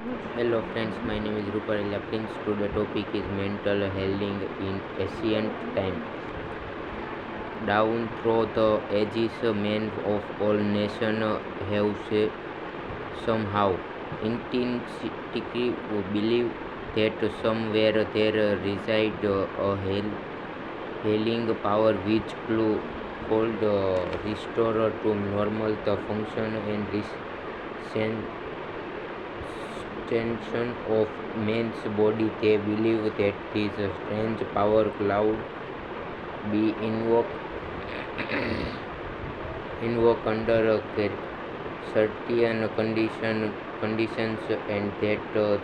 Hello friends, my name is Ruparilla Prince. Today topic is mental healing in ancient time. Down through the ages, men of all nations have somehow intrinsically believe that somewhere there reside a healing power which could restore to normal the function and extension of man's body. They believe that this strange power cloud be invoked under certain conditions, and that the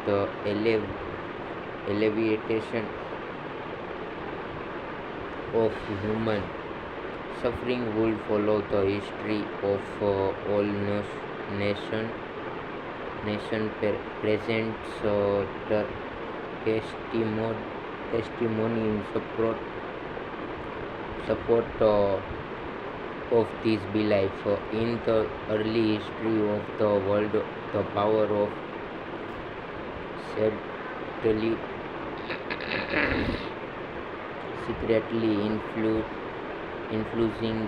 alleviation of human suffering will follow the history of all nation presents the testimony in support of this belief. In the early history of the world, the power of certainly secretly influencing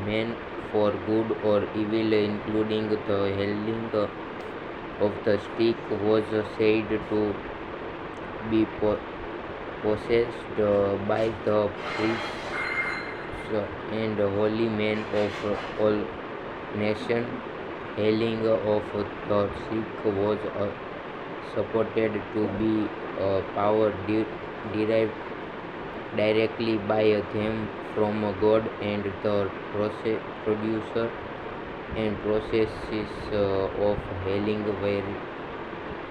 men for good or evil, including the healing of the sick, was said to be possessed by the priests and holy men of all nations. Healing of the sick was supported to be a power derived directly by them from God, and the producer and processes of healing were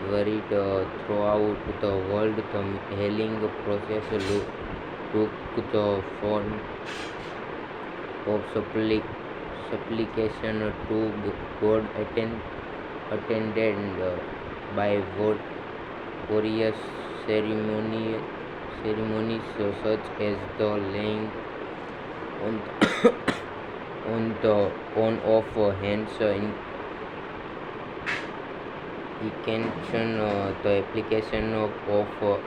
varied throughout the world. The healing process took the form of supplication to God, attended by various ceremonies such as the laying on on of hands, incantation, the application of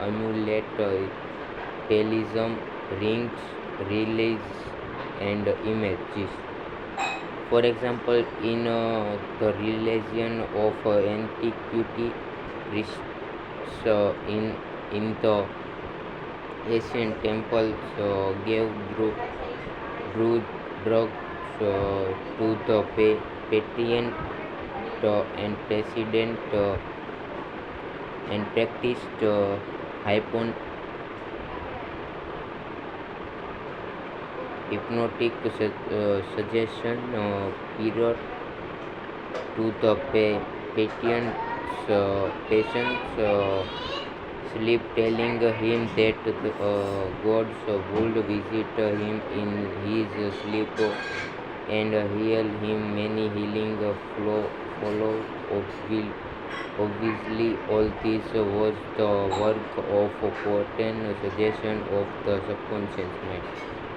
amulet, talism, rings, relays, and images. For example, in the religion of antiquity, priests in the ancient temples gave drugs to the patient and president and practiced hypnotic suggestion period to the patient's sleep, telling him that the gods would visit him in his sleep and heal him. Many healing follow. Obviously, all this was the work of potent suggestion of the subconscious mind.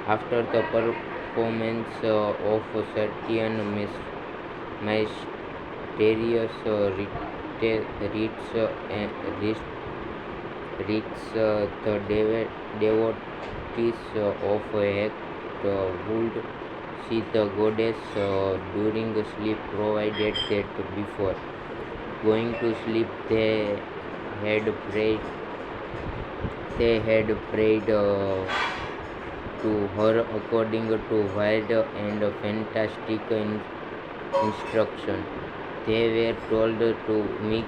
After the performance of certain mysterious rites, the devotees of Hect would see the goddess during sleep, provided that before going to sleep had prayed they had prayed to her according to wild and fantastic instruction. They were told to mix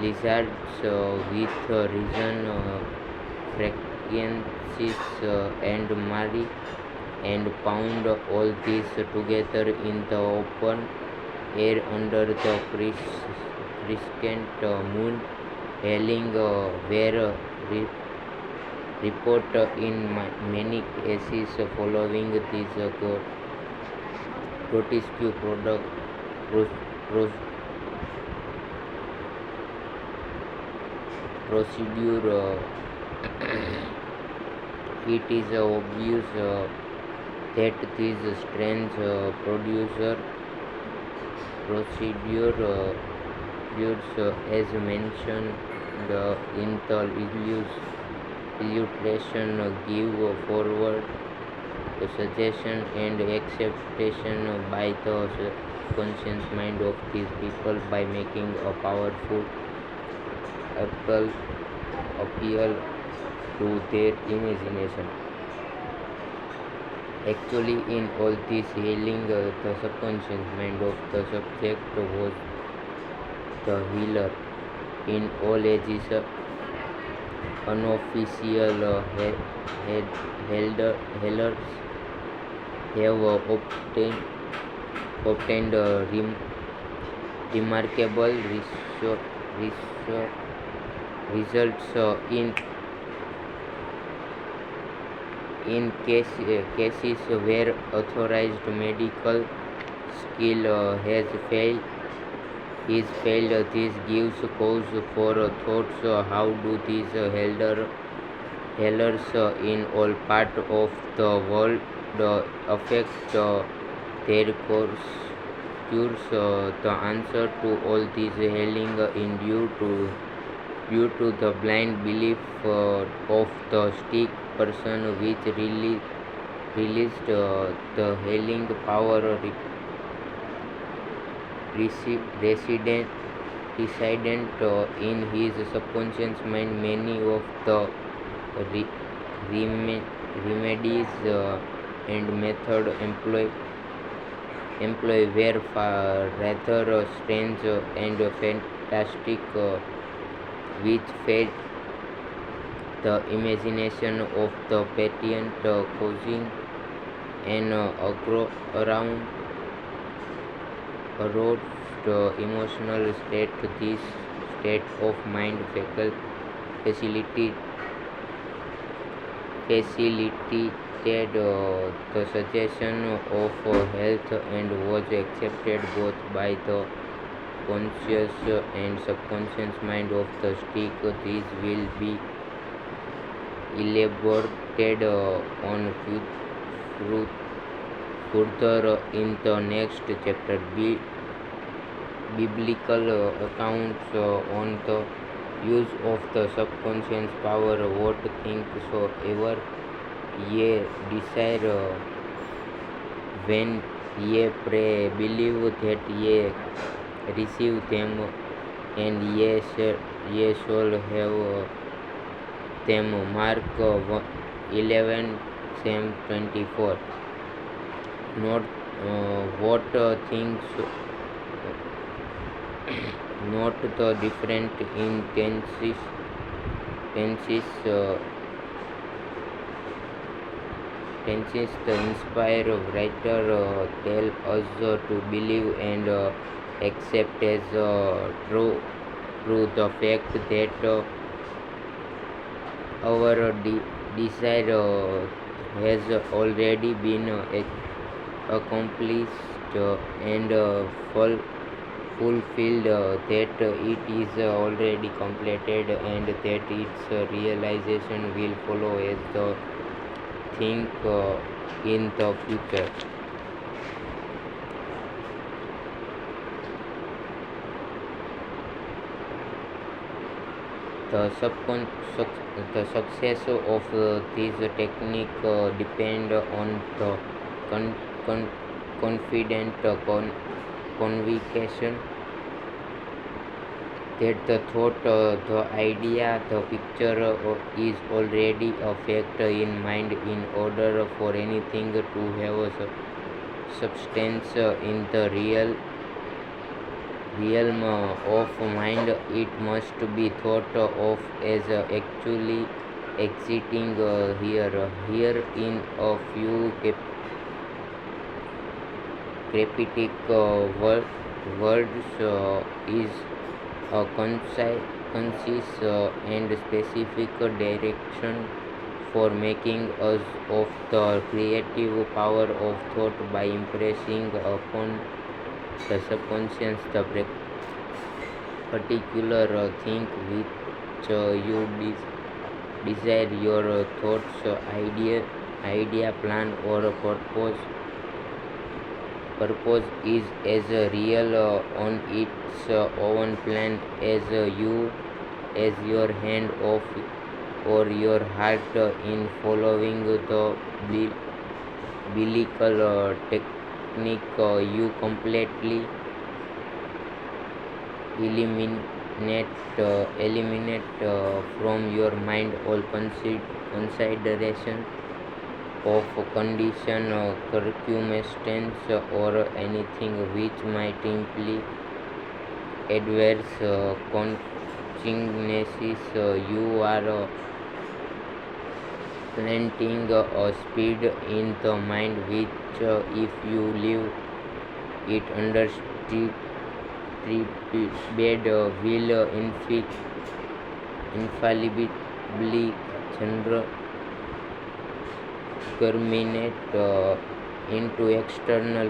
lizards with reason frequencies and marry and pound all this together in the open air under the crescent moon. Hailing were report in many cases following this grotesque pro- pro- procedure. It is obvious that this strange procedure includes, as mentioned in the illustration, give forward suggestion and acceptation by the conscious mind of these people by making a powerful appeal, appeal to their imagination. Actually, in all this healing, the subconscious mind of the subject was the healer. In all ages, unofficial healers have obtained remarkable research, results in cases where authorized medical skill is failed. This gives cause for thoughts. How do these healers in all parts of the world affect their cures? The answer to all these healing in due to the blind belief of the sick person, which released the healing power resident in his subconscious mind. Many of the re- remedies and method employ were rather strange and fantastic, which fed the imagination of the patient, causing an around aroused emotional state. This state of mind facility facilitated the suggestion of health and was accepted both by the conscious and subconscious mind of the sick. This will be elaborated on further in the next chapter. Biblical accounts on the use of the subconscious power. What things soever ye desire, when ye pray, believe that ye receive them, and ye shall have them. Mark 11 Psalm 24. Note what things note the different tenses the inspired writer tell us to believe and accept as true the fact that our desire has already been accomplished and fulfilled, that it is already completed, and that its realization will follow as the think in the future. The success of this technique depend on the con- con- confident conviction that the thought, the idea, the picture is already a fact in mind. In order for anything to have a substance in the realm of mind, it must be thought of as actually existing here. Here, in a few cryptic words, is a concise and specific direction for making us of the creative power of thought by impressing upon the subconscious the particular thing which you desire. Your thoughts, idea, plan, or purpose purpose is as real on its own plan as your hand of or your heart in following the biblical technique. You completely eliminate from your mind all consideration of condition, circumstance, or anything which might imply adverse consequences. You are planting a speed in the mind which, if you leave it undisturbed, will infallibly germinate into external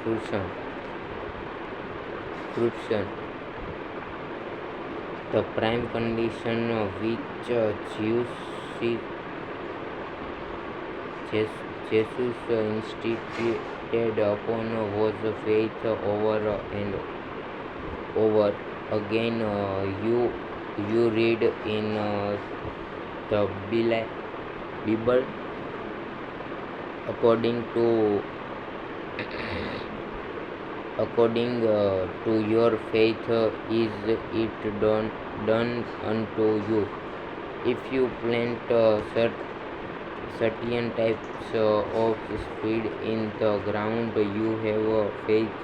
fruition. fruition. The prime condition which Jesus instituted upon was faith over and over again. You read in the Bible, according to your faith is it done unto you. If you plant certain types of seed in the ground, you have faith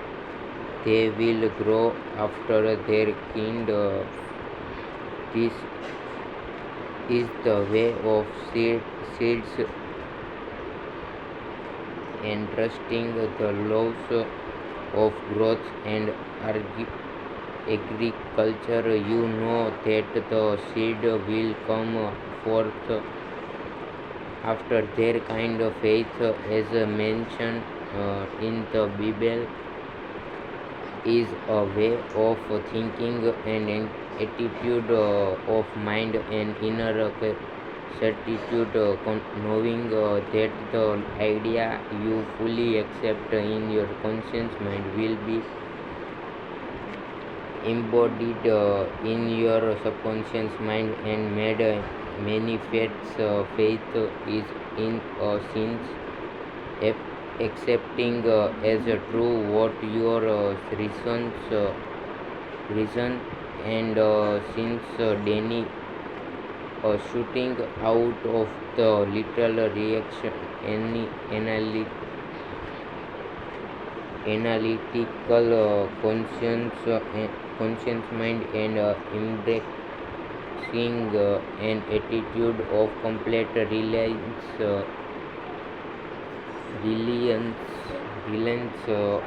they will grow after their kind. This is the way of seeds, and trusting the laws of growth and agriculture. You know that the seed will come forth after their kind. Of faith, as mentioned in the Bible, is a way of thinking and an attitude of mind and inner certitude, knowing that the idea you fully accept in your conscious mind will be embodied in your subconscious mind and made manifests. Faith is, in a sense, accepting as true what your reason and since Danny shooting out of the little reaction, any analytical conscience mind, and embracing an attitude of complete reliance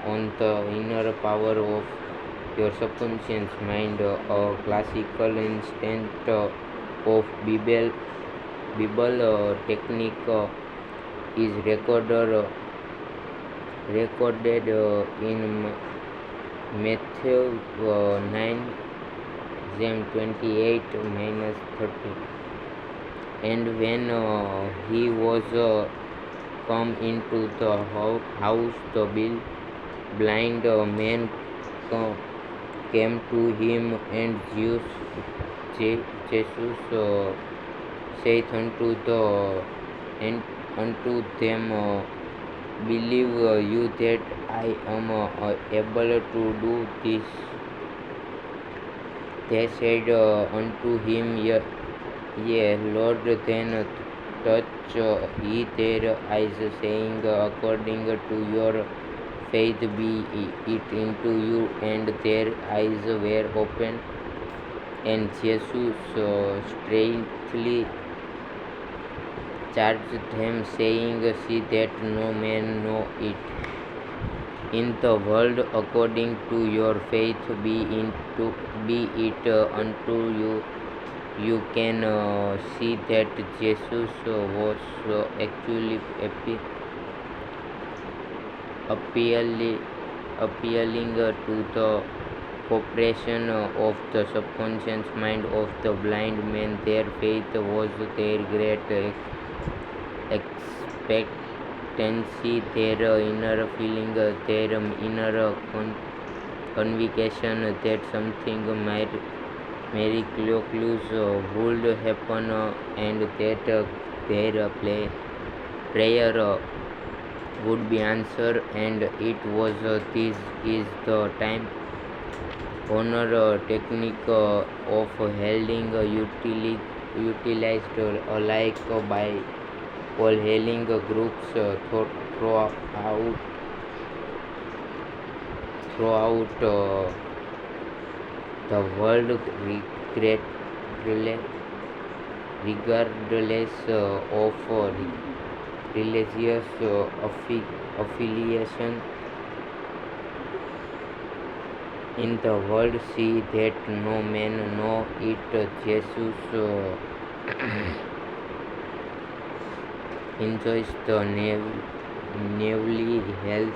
on the inner power of your subconscious mind. A classical instance of Bible technique is recorded in Matthew 9, Psalm 28-30. And when he was come into the house, the blind man came to him, and Jesus saith unto them, believe you that I am able to do this? They said unto him, Yea, Lord. Then touch he their eyes, saying, according to your faith be it into you. And their eyes were opened. And Jesus straightly charged them, saying, See that no man know it in the world. According to your faith be it unto you. You can see that Jesus was actually appealing to the cooperation of the subconscious mind of the blind man. Their faith was their great consistency, their inner feeling, their inner conviction that something miraculous would happen, and that their prayer would be answered. And it was this is the time honor technique of hailing utilized alike by all hailing groups throughout the world, regardless of religious affiliation in the world. See that no man know it. Jesus enjoys the newly healed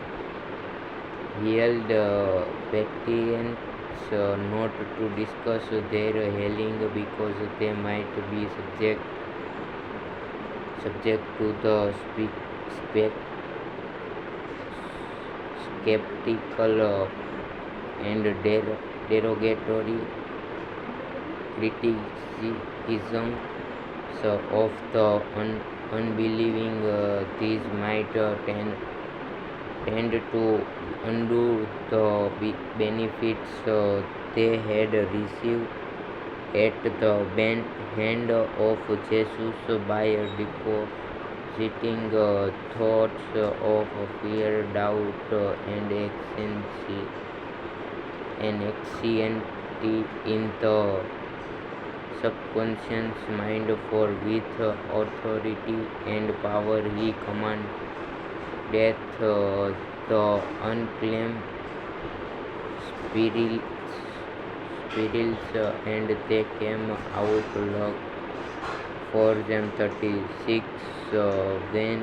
patients not to discuss their healing because they might be subject to the skeptical and derogatory criticism of the unbelieving. These might tend to undo the benefits they had received at the hand of Jesus by depositing thoughts of fear, doubt, and anxiety in the subconscious mind. For with authority and power he commanded the unclaimed spirits, and they came out. Luke 4:36. When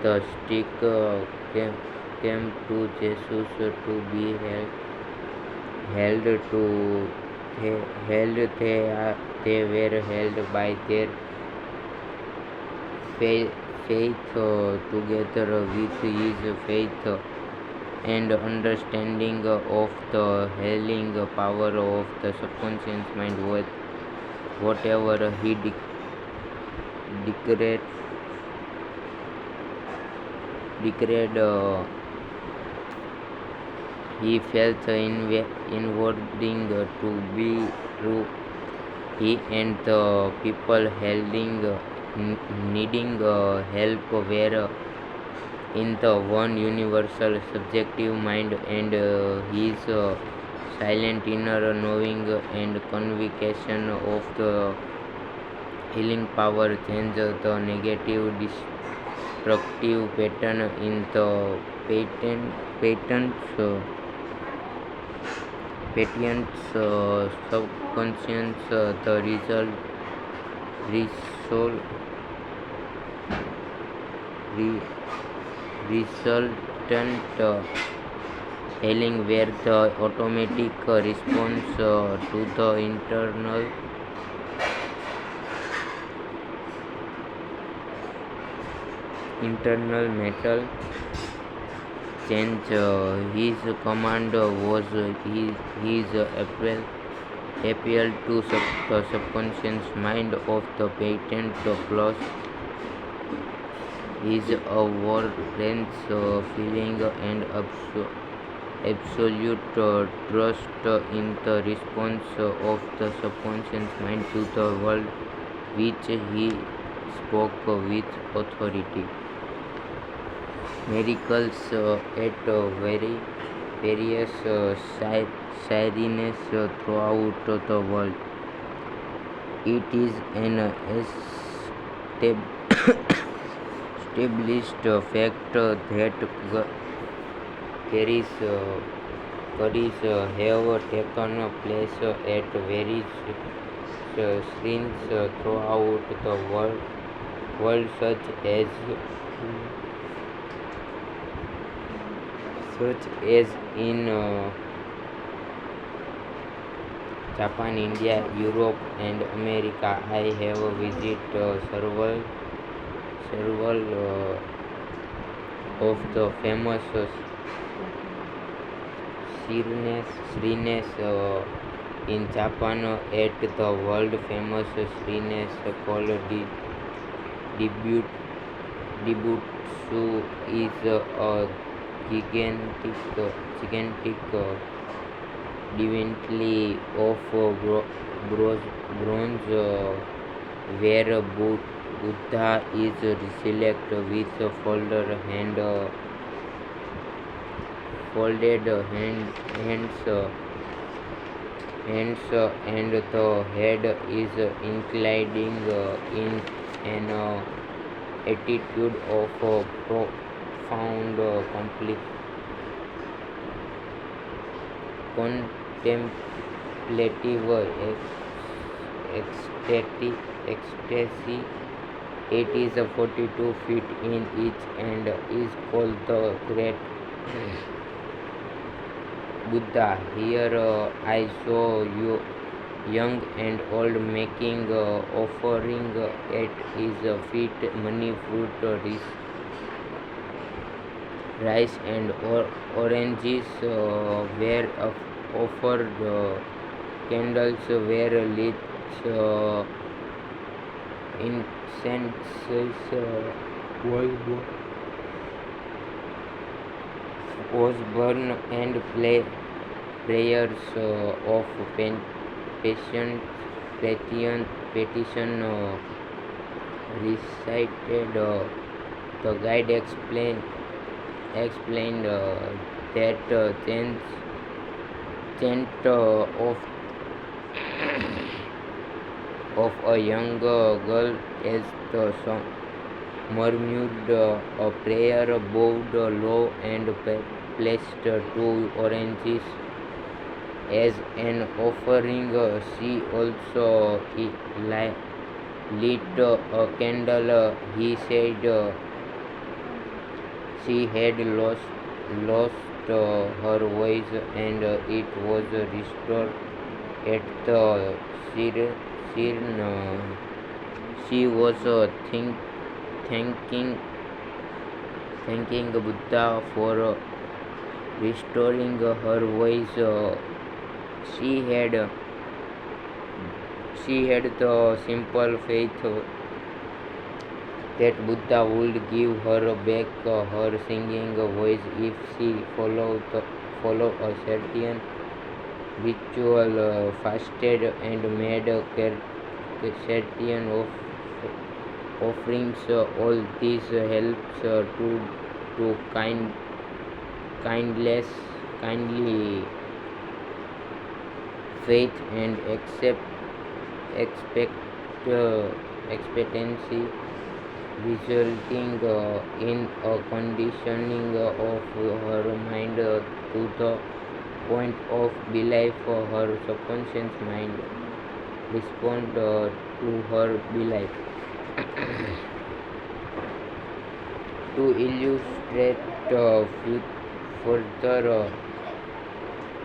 the stick came to Jesus to be held to they were held by their faith together with his faith and understanding of the healing power of the subconscious mind. Whatever he declared, he felt inwarding to be true. He and the people needing help were in the one universal subjective mind, and his silent inner knowing and conviction of the healing power changed the negative destructive pattern in the patient's subconscious. The result re- resultant healing were the automatic response to the internal mental change. His command was his appeal to the subconscious mind of the patient, plus his abhorrence feeling and absolute trust in the response of the subconscious mind to the world, which he spoke with authority. Miracles at various sirens throughout the world. It is an established fact that carries have taken place at various shrines throughout the world, such as in Japan, India, Europe, and America. I have visited several of the famous Srinath in Japan at the world famous Srinath called Debut Debutsu is a gigantic divinity of bronze where Buddha is selected with folded hands, and the head is inclining in an attitude of profound contemplative ecstasy. It is 42 feet in each and is called the Great Buddha. Here I saw you young and old making offering at his feet. Money, fruit, rice and oranges were offered. Candles were lit. Incense was burned, and prayers of patient petition recited. The guide explained that chant of a young girl as the song murmured a prayer, bowed low, and placed 2 oranges as an offering. She also lit a candle. He said she had lost her voice, and it was restored at the Shirn. She was thanking Buddha for restoring her voice. She had the simple faith that Buddha would give her back her singing voice if she follow a certain ritual, fasted, and made a certain offerings. All this helps to kindly faith and expect expectancy, resulting in a conditioning of her mind to the point of belief. Her subconscious mind respond to her belief. To illustrate further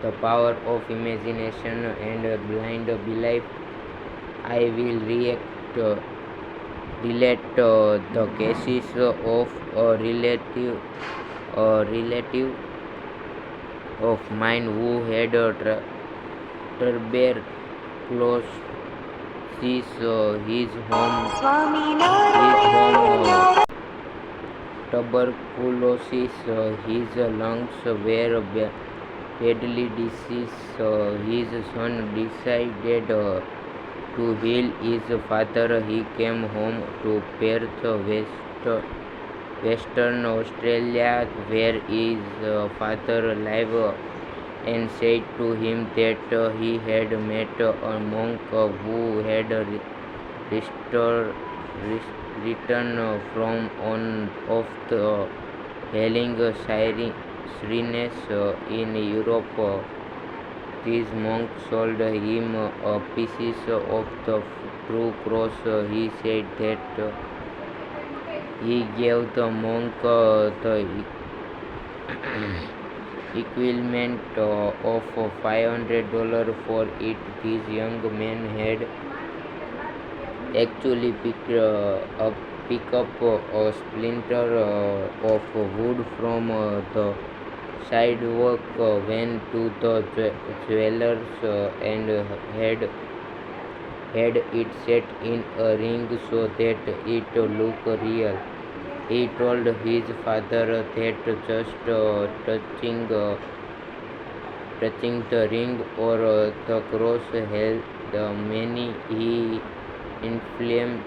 the power of imagination and blind belief, I will relate the cases of a relative of mine who had tuberculosis. His home tuberculosis. His lungs were badly diseased. His son decided to heal his father. He came home to Perth, Western Australia, where his father lived, and said to him that he had met a monk who had returned from one of the healing shrines in Europe. This monk showed him pieces of the true cross. He said that he gave the monk the equivalent of $500 for it. This young man had actually picked up pick up a splinter of wood from the sidewalk, went to the jewelers, and had it set in a ring so that it looked real. He told his father that just touching the ring or the cross held the money. He inflamed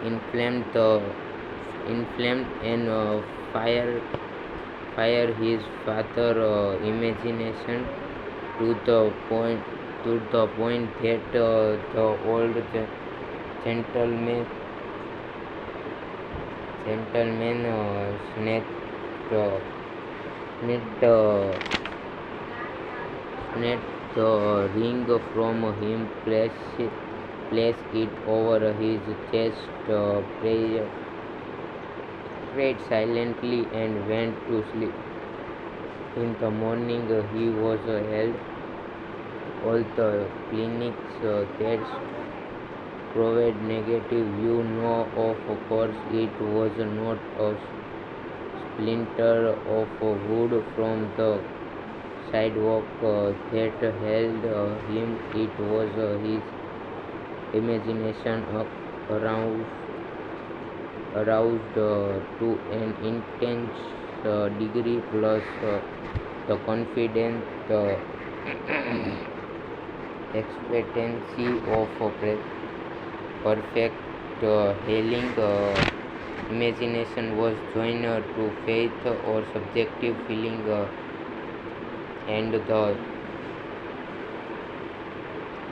inflamed the inflamed and fire his father imagination to the point that the old gentleman snatched the ring from him, placed it over his chest, prayed silently, and went to sleep. In the morning, he was held. All the clinics tests proved negative. You know, of course, it was not a splinter of wood from the sidewalk that held him. It was his imagination aroused, to an intense degree, plus the confident expectancy of perfect healing. Imagination was joined to faith or subjective feeling, and the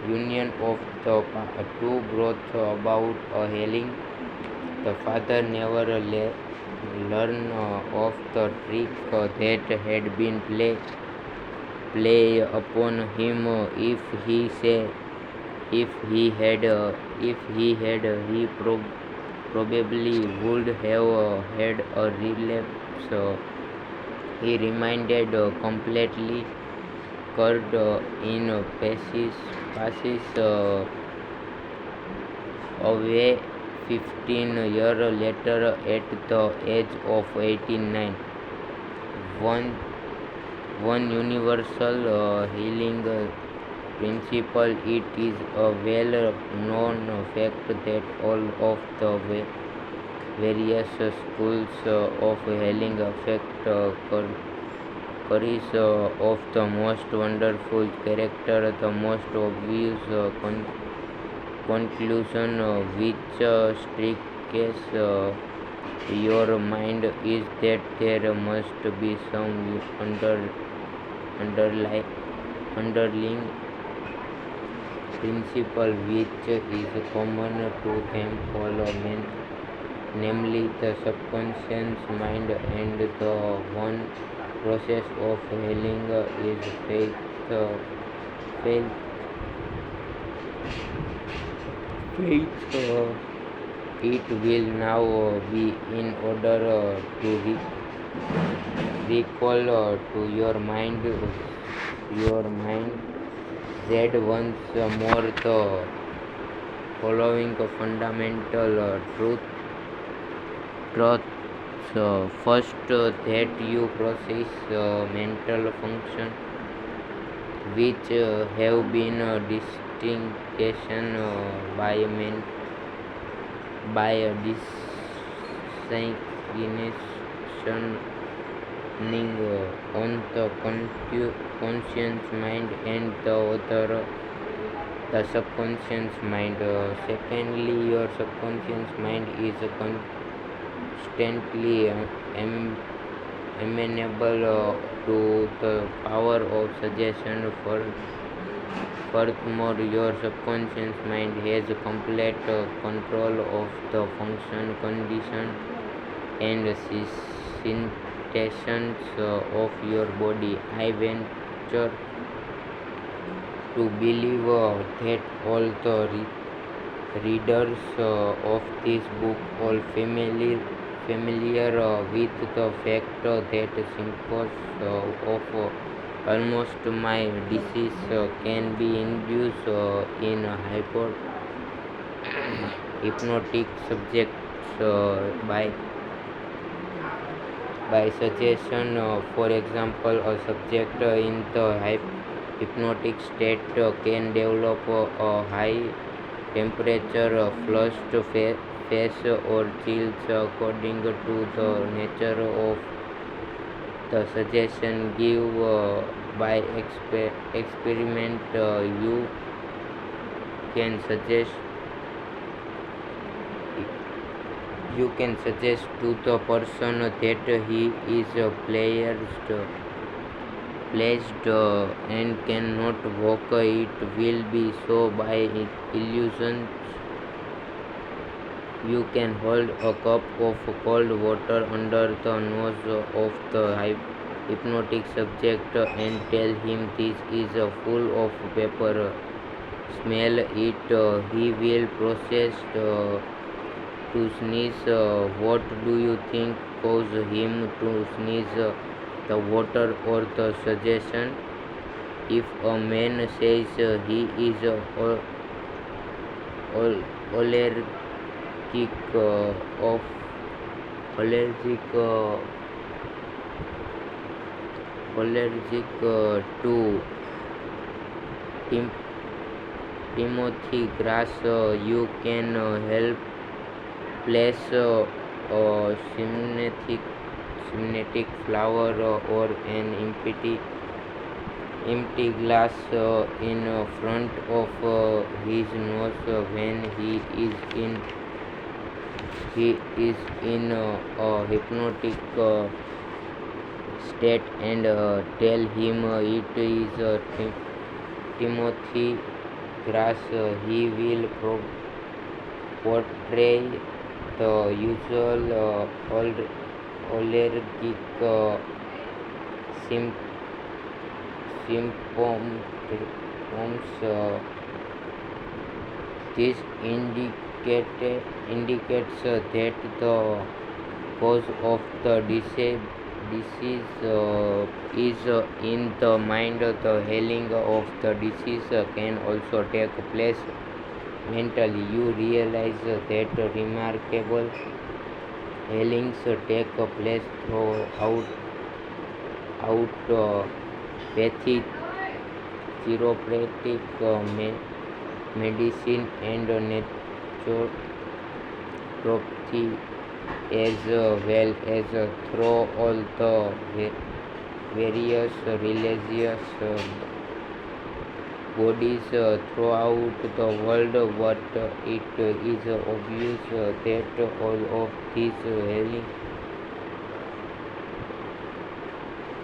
union of the two brought about a healing. The father never learned of the trick that had been play upon him. If he had, he probably would have had a relapse. He remained completely cured in passes away 15 years later at the age of 89. One, one universal healing principle. It is a well-known fact that all of the various schools of healing affect curries of the most wonderful character. The most obvious conclusion which strikes your mind is that there must be some underlying principle which is common to them all, namely the subconscious mind, and the one process of healing is faith. Faith, it will now be in order to recall to your mind that once more the following fundamental truths. First, that you process mental function which have been distinguished by a disinclination on the conscious mind, and the other the subconscious mind. Secondly, your subconscious mind is constantly amenable to the power of suggestion. Furthermore, your subconscious mind has complete control of the function, condition, and sensations of your body. I venture to believe that all the readers of this book are familiar with the fact that symptoms of almost my disease can be induced in hypnotic subjects by suggestion. For example, a subject in the hypnotic state can develop a high temperature, flushed face, or chills according to the nature of the suggestion give by experiment. Can suggest you can suggest to the person that he is placed and cannot walk. It will be so by illusions. You can hold a cup of cold water under the nose of the hypnotic subject and tell him this is full of pepper. Smell it. He will process to sneeze. What do you think caused him to sneeze? The water or the suggestion? If a man says he is allergic of allergic to Tim- Timothy grass, you can help place a synthetic flower or an empty glass in front of his nose when he is in a hypnotic state and tell him it is Timothy grass. He will portray the usual allergic sym- symptoms. This indicates that the cause of the disease is in the mind. The healing of the disease can also take place mentally. You realize that remarkable healings take place throughout pathy, chiropractic medicine and naturopathy, as well as through all the various religious bodies throughout the world. But it is obvious that all of these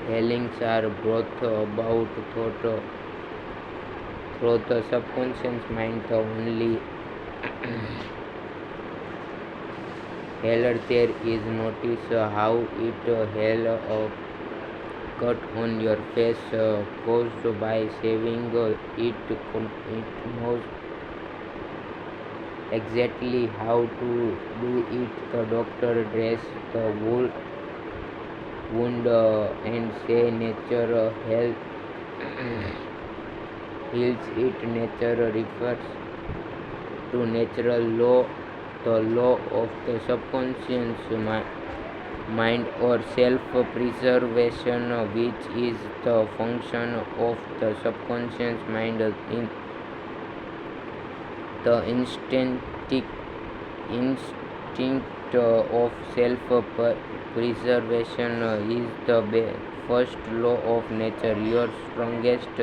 healings are brought about through the subconscious mind. The only healer there is notice how it heal a cut on your face caused by shaving it knows exactly how to do it. The doctor dress the wound and say nature heals it. Nature refers to natural law, the law of the subconscious mind or self-preservation, which is the function of the subconscious mind. In the instinct of self-preservation is the first law of nature. Your strongest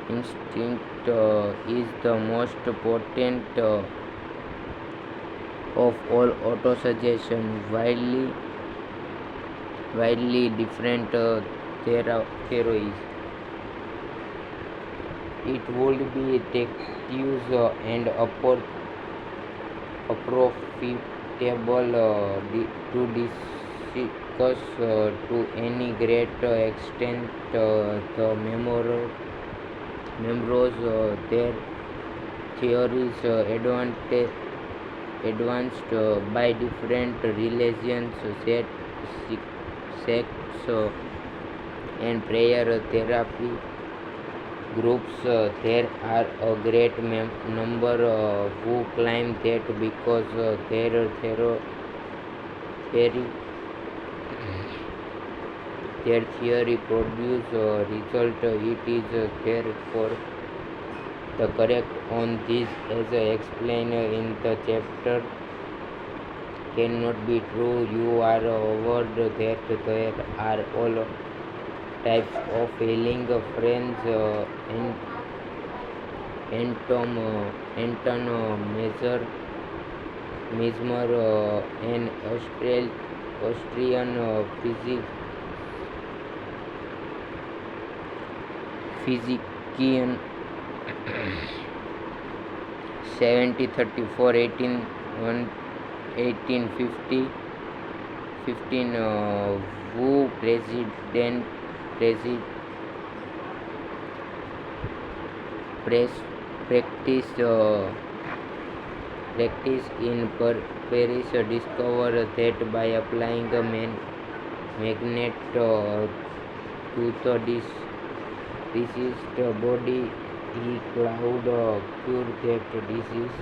instinct is the most potent of all. Autosuggestion widely different theories. It would be tedious and unprofitable to discuss to any great extent the members their theories advanced by different religions, sects, and prayer therapy groups. There are a great number who claim that because theory, their theory produce result, it is therefore the correct on this, as explained in the chapter, cannot be true. You are aware that there are all types of healing. Friends and Anton Mesmer, an Austrian physician, 1734 1850 15, who presi- practice practice in Paris, discovered that by applying a magnet to the deceased body, he could cure that disease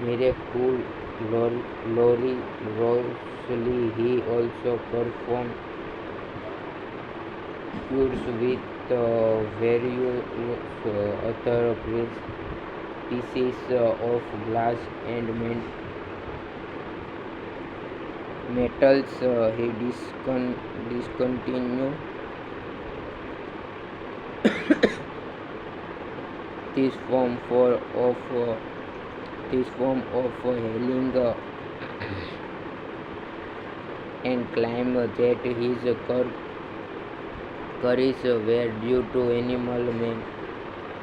miraculously. He also performed cures with various other pieces of glass and metals. He discontinued this form of healing and claimed that his cures were due to animal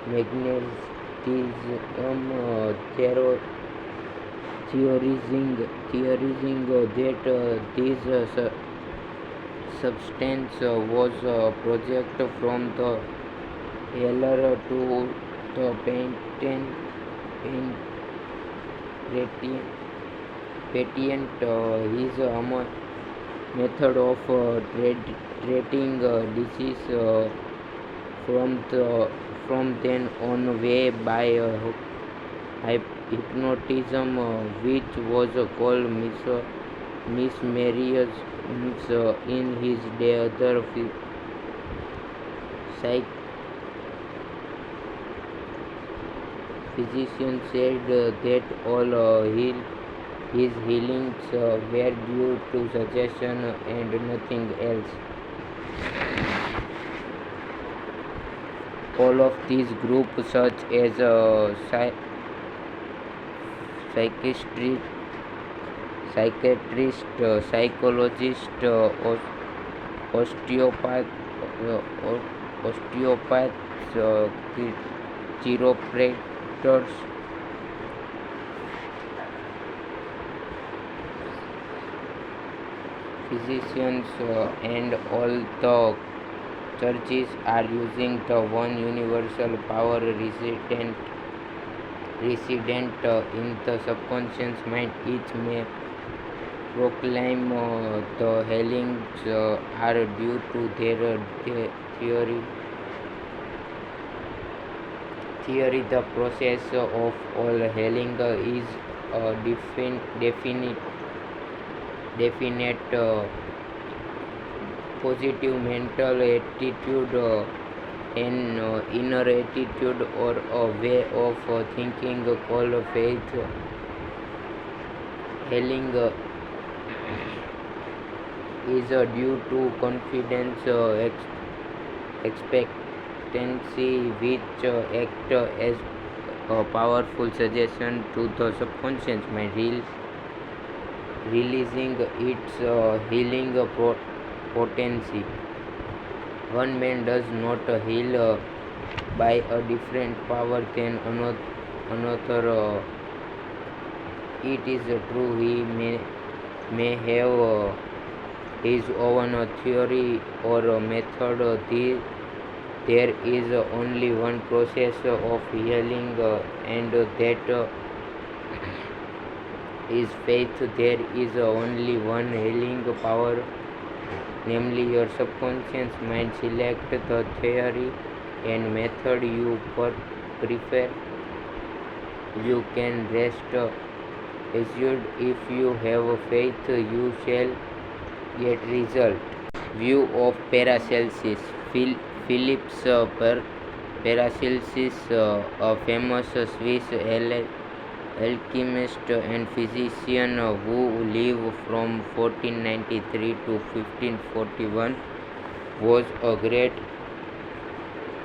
magnetism, theorizing that this substance was projected from the healer to the patient. His method of treating disease from then on way by hypnotism, which was called mesmerism in his day. Other psych physicians said that all his healings were due to suggestion and nothing else. All of these groups, such as psychiatrist, psychologist, osteopath, osteopaths, chiropractors, physicians, and all the churches are using the one universal power resident in the subconscious mind. Each may proclaim the healings are due to their theory. The process of all healing is a definite positive mental attitude, an inner attitude, or a way of thinking called faith. Healing is due to confidence, expectancy, which act as a powerful suggestion to the subconscious mind, releasing its healing potency. One man does not heal by a different power than another. It is true he may have his own theory or method. There is only one process of healing, and that is faith. There is only one healing power, namely your subconscious mind select the theory and method you prefer. You can rest assured if you have faith you shall get result. View of Paracelsus. Philips Paracelsus, a famous Swiss alchemist and physician who lived from 1493 to 1541, was a great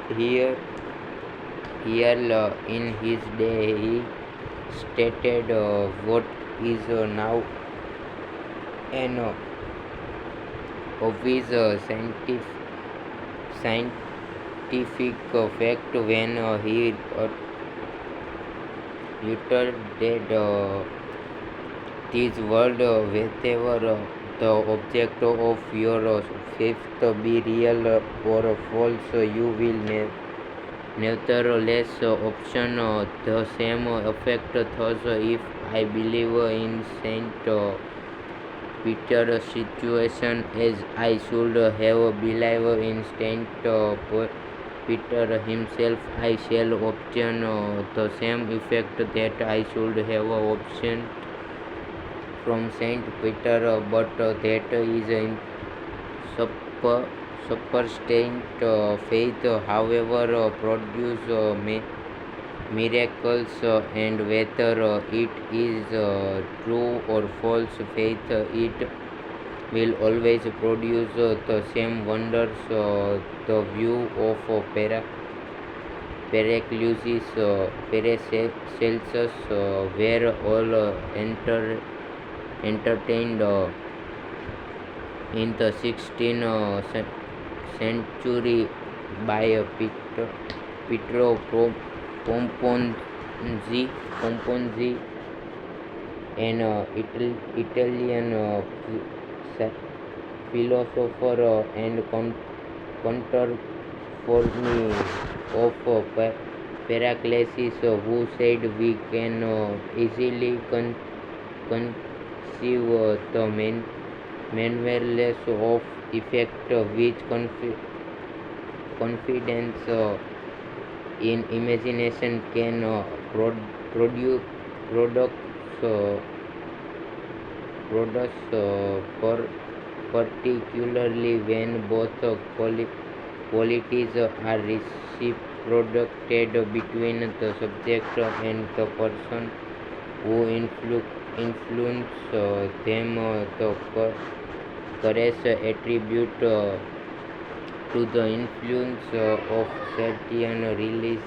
here. In his day, he stated what is now an obvious scientific fact when he uttered that this world, whatever the object of your faith be real or false, you will nevertheless option the same effect. Thus, if I believe in Saint Peter's situation as I should have believed in Saint Peter himself, I shall obtain the same effect that I should have obtained from Saint Peter, but that is sup- superstate faith, however, produce miracles, and whether it is true or false faith, it will always produce the same wonders. The view of Paracelsus, were all entertained in the 16th century by Pietro Pomponzi, an Italian philosopher and contemporary of Paracelsus, who said we can easily conceive the marvelous of effect which confidence in imagination can produce products particularly when both qualities are reciprocated between the subject and the person who influence them. The correct attribute to the influence of certain release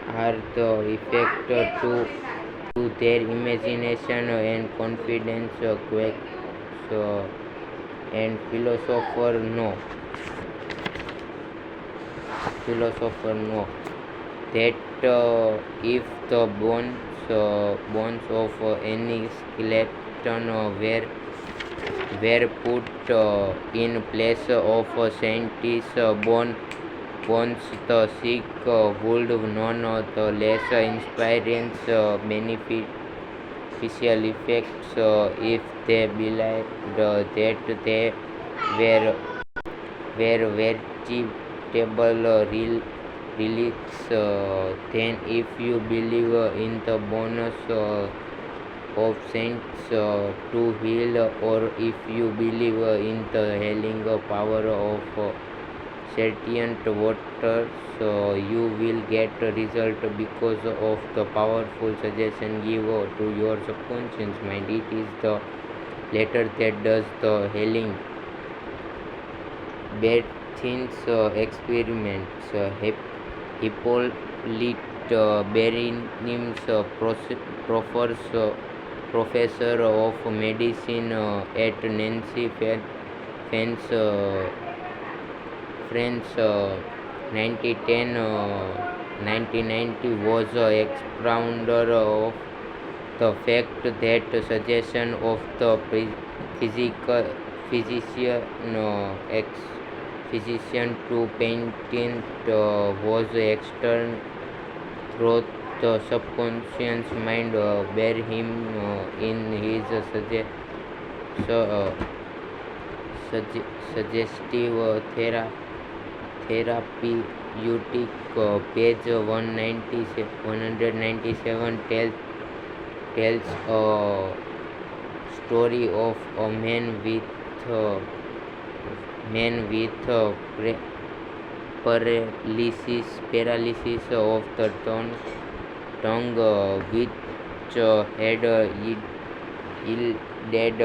are the effect to their imagination and confidence. Quakes and philosopher know that if the bones of any skeleton were put in place of scientist's bones, the sick would none the less experience beneficial effects if they believed that they were vegetable relics. Then, if you believe in the bonus of saints to heal, or if you believe in the healing power of certain waters, you will get a result because of the powerful suggestion given to your subconscious mind. It is the latter that does the healing. Bertin's experiments. Hippolyte Berenice, professor of medicine at Nancy, France, France 1910 1990, was expounder of the fact that suggestion of the physician to patent was external through the subconscious mind. Bear him in his suggestive therapeutic. Page 197 tells a story of a man with paralysis of the tongue, which had yielded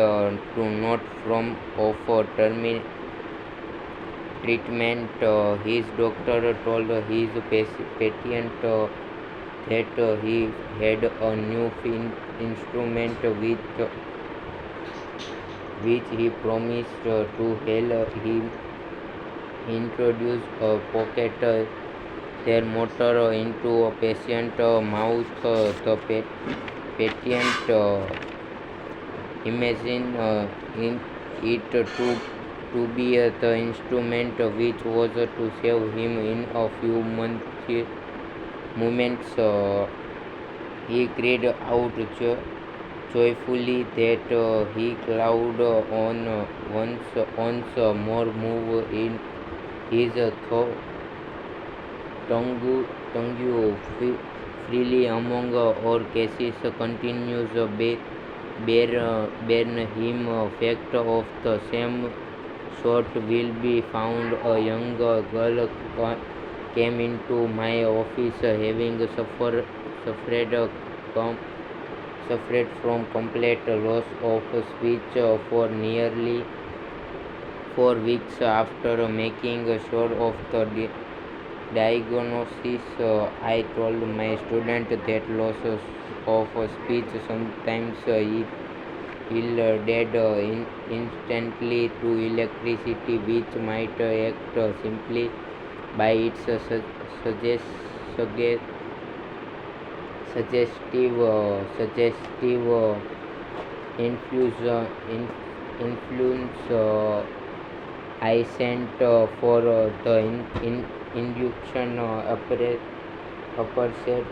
to not from of treatment. His doctor told his patient that he had a new instrument which he promised to help him introduce a pocket thermometer into a patient's mouth. The patient imagined it to be the instrument which was to save him in a few moments. He cried out joyfully that he could on once more move in his tongue freely among our cases. Continues bear him fact of the same sort will be found. A young girl came into my office having suffered suffered from complete loss of speech for nearly 4 weeks. After making sure of the diagnosis, I told my student that loss of speech sometimes yielded instantly to electricity, which might act simply by its suggestive influence. I sent for the induction upper set.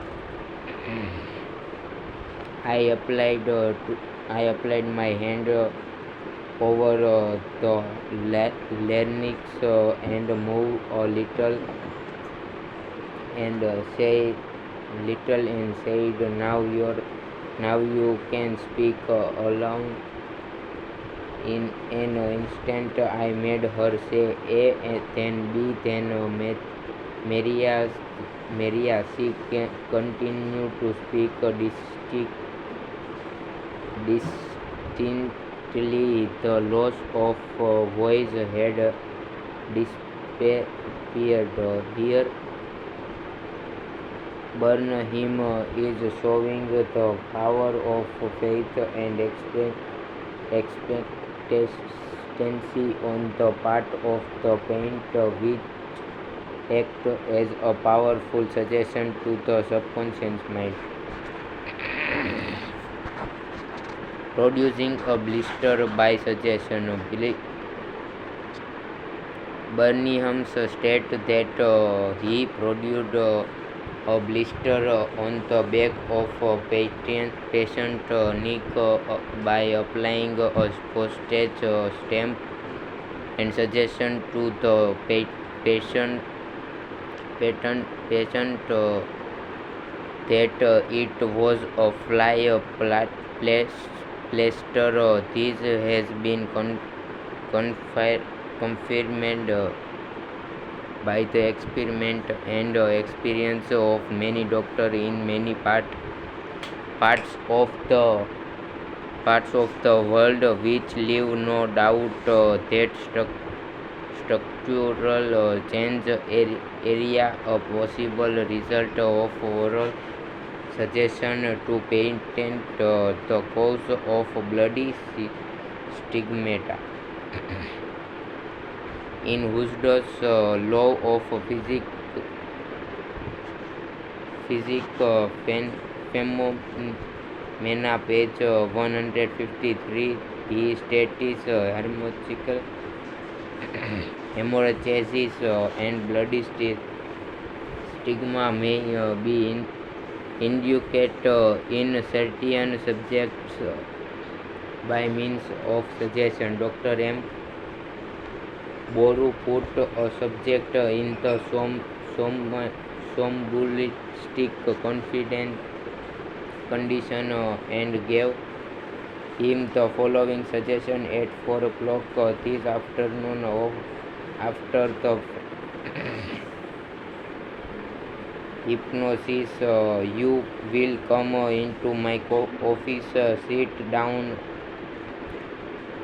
I applied my hand over the larynx and moved a little and said, now you can speak along. In an instant, I made her say A, then B, then Maria. She continued to speak distinctly. The loss of voice had disappeared. Here, Burnham is showing the power of faith and expectancy on the part of the parent, which act as a powerful suggestion to the subconscious mind. Producing a blister by suggestion. Burnham stated that he produced a blister on the back of a patient neck by applying a postage stamp and suggestion to the patient that it was a fly plaster. This has been confirmed by the experiment and experience of many doctors in many parts of the world, which leave no doubt that structural change area a possible result of oral suggestion to patent the cause of bloody stigmata. In Husserl's law of phenomena, page 153, he states hemorrhages and bloody stigma may be induced in certain subjects by means of suggestion. Dr. M. Boru put a subject in the somnambulistic condition and gave him the following suggestion at 4 o'clock this afternoon. After the hypnosis, you will come into my office, sit down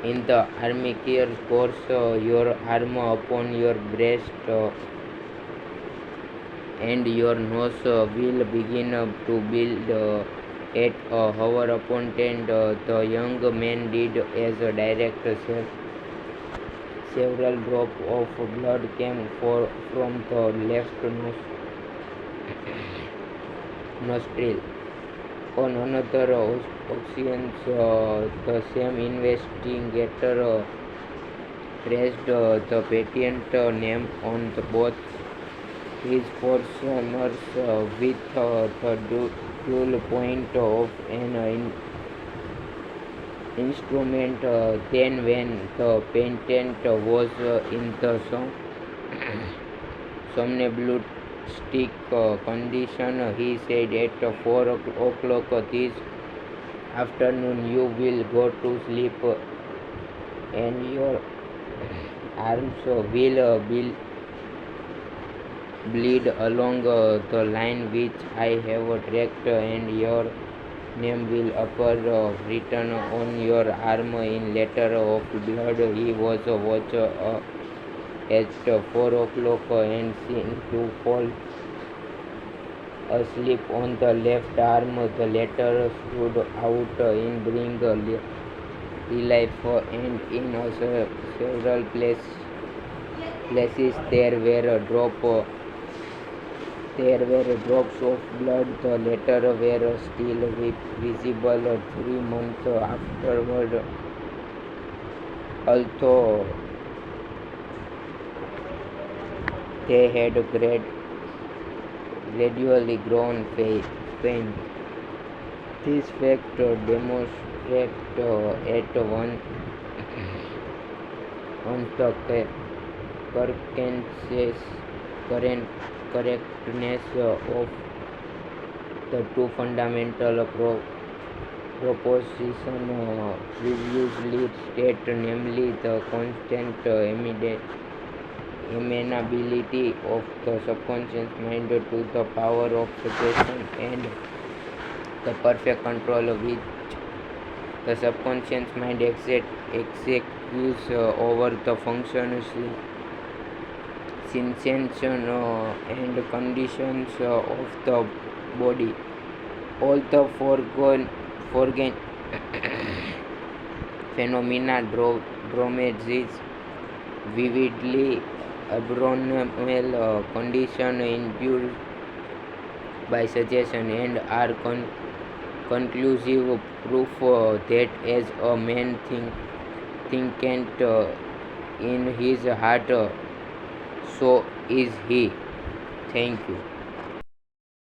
in the armchair, cross your arm upon your breast, and your nose will begin to build. At our appointment, the young man did as directed. Several drops of blood came from the left nostril. On another occasion, the same investigator pressed the patient name on both his forces with the dual point of an instrument. Then, when the patient was in the somnambulistic condition, he said, "At 4 o'clock this afternoon, you will go to sleep, and your arms will bleed along the line which I have tracked, and your name will appear written on your arm in letter of blood." He was watched at 4 o'clock and seen to fall asleep on the left arm. The letter stood out in bring relief, and in several places there were drops of blood. The letter were still visible 3 months afterward, although they had gradually grown faint. This fact demonstrates at once the correctness of the two fundamental propositions previously stated, namely the constant amenability of the subconscious mind to the power of suggestion, and the perfect control which the subconscious mind executes over the functions, sensation, and conditions of the body. All the foregoing phenomena dramatizes vividly abnormal condition induced by suggestion, and are conclusive proof that as a man thinketh in his heart, so is he. Thank you.